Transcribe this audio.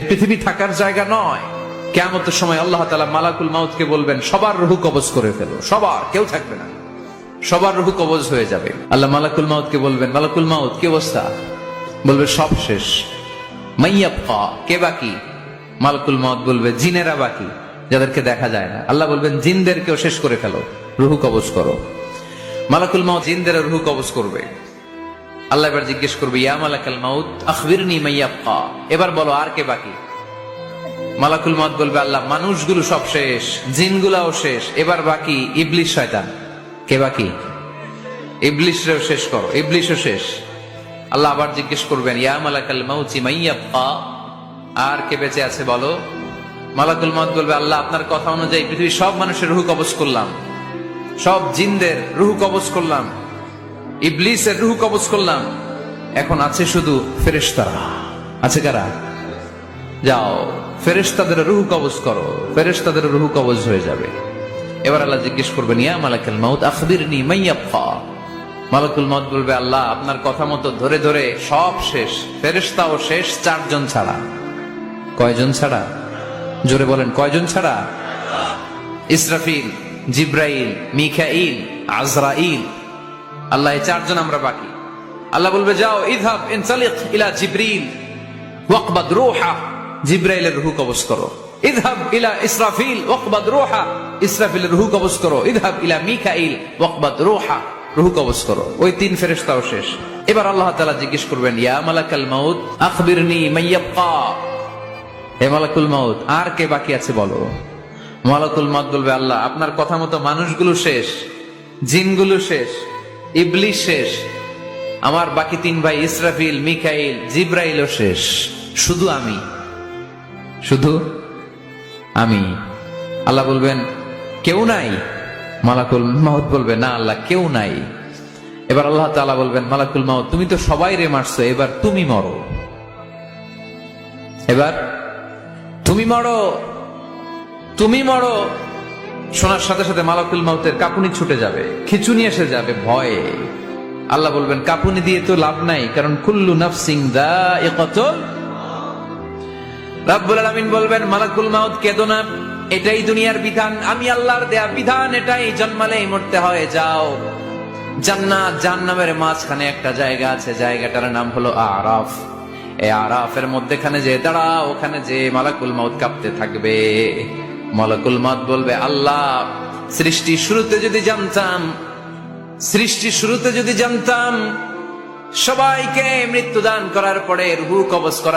পৃথিবী থাকার জায়গা নয়। কিয়ামতের সময় আল্লাহ তাআলা মালাকুল মাউতকে বলবেন, সবার রূহ কবজ করে ফেলো, সবার, কেউ থাকবে না, সবার রূহ কবজ হয়ে যাবে। আল্লাহ মালাকুল মাউতকে বলবেন, মালাকুল মাউত কি অবস্থা? বলবে সব শেষ। মাইয়াবকা, কে বাকি? মালাকুল মাউত বলবে জিনেরা বাকি, যাদেরকে দেখা যায় না। আল্লাহ বলবেন জিনদেরকেও শেষ করে ফেলো, রূহ কবজ করো। মালাকুল মাউত জিনদের রূহ কবজ করবে। আল্লাহ এবার জিজ্ঞেস করবে, ইয়া মালাকাল মাউত আখবিরনি মাইয়াবকা, এবার বলো আর কে বাকি? মালাকুল মাউত বলবে, আল্লাহ মানুষগুলো সব শেষ, জিনগুলাও শেষ, এবার বাকি ইবলিস শয়তান। কে বাকি? ইবলিসরেও শেষ করো, ইবলিসও শেষ। আল্লাহ আবার জিজ্ঞেস করবেন, ইয়া মালাকাল মাউতি মাইয়াবকা, আর কে বেঁচে আছে বলো? মালাকুল মাউত বলবে, আল্লাহ আপনার কথা অনুযায়ী পৃথিবীর সব মানুষের রূহ কবজ করলাম, সব জিনদের রূহ কবজ করলাম, ইবলিসের রূহ কবজ করলাম, এখন আছে শুধু ফেরেশতারা। আছে কারা? যাও ফেরেশতাদের রূহ কবজ করো, ফেরেশতাদের রূহ কবজ হয়ে যাবে। এবার আল্লাহ জিজ্ঞেস করবেন, ইয়া মালাকাল মাউত আখবিরনি মাইয়াবকা। মালাকুল মাউত বলবে, আল্লাহ আপনার কথা মতো ধরে ধরে সব শেষ, ফেরেশতাও শেষ, 4 জন ছাড়া। কয়জন ছাড়া? জোরে বলেন, কয়জন ছাড়া? ইসরাফিল, জিব্রাইল, মিকাইল, আজরাইল। আল্লাহ এই 4 জন আমরা বাকি। আল্লাহ বলবে, যাও ইযহাব ইনতালিক ইলা জিবরিল ওয়াকবাদ রূহা, জিব্রাইলের রূহ কবজ করো। ইযহাব ইলা ইসরাফিল ওয়াকবাদ রূহা, ইসরাফিলের রূহ কবজ করো। ইযহাব ইলা মিকাইল ওয়াকবাদ রূহা, রূহ কবজ করো। ওই 3 ফেরেশতাও শেষ। এবার আল্লাহ তাআলা জিজ্ঞেস করবেন, ইয়া মালাকাল মাউত আখবিরনি মাইয়াবকা, হে মালাকুল মাউত আর কে বাকি আছে বলো? মালাকুল মাউত বলবে, আল্লাহ আপনার কথা মতো মানুষগুলো শেষ, জিনগুলো শেষ, ইবলিস শেষ, আমার বাকি 3 ভাই ইসরাফিল, মিকাইল, জিব্রাইলও শেষ, শুধু আমি, শুধু আমি। আল্লাহ বলবেন, কেউ নাই? মালাকুল মাউত বলবে, না আল্লাহ কেউ নাই। এবার আল্লাহ তাআলা বলবেন, মালাকুল মাউত তুমি তো সবাই রে মারছো, এবার তুমি মরো, এবার তুমি মরো, তুমি মরো। শোনার সাথে সাথে মালাকুল মাউতের কাঁপুনি ছুটে যাবে, খিঁচুনি এসে যাবে ভয়ে। আল্লাহ বলবেন, কাঁপুনি দিয়ে তো লাভ নাই, কারণ কুল্লু নাফসিন যায়িকাতুল। রাব্বুল আলামিন বলবেন, মালাকুল মাউত কেঁদো না, এটাই দুনিয়ার বিধান, আমি আল্লাহর দেয়া বিধান, এটাই, জন্মালেই মরতে হয়। যাও, জান্নাত জাহান্নামের মাঝখানে একটা জায়গা আছে, জায়গাটার নাম হলো আরাফ। এই আরাফের মধ্যখানে যে দাঁড়াও, ওখানে যে মালাকুল মাউত কাঁপতে থাকবে। মালাকুল মাউত বলবে, আল্লাহ সৃষ্টির শুরুতে যদি জানতাম, সৃষ্টির শুরুতে যদি জানতাম সবাইকে মৃত্যুদান করার পরে রূহ কবজ করা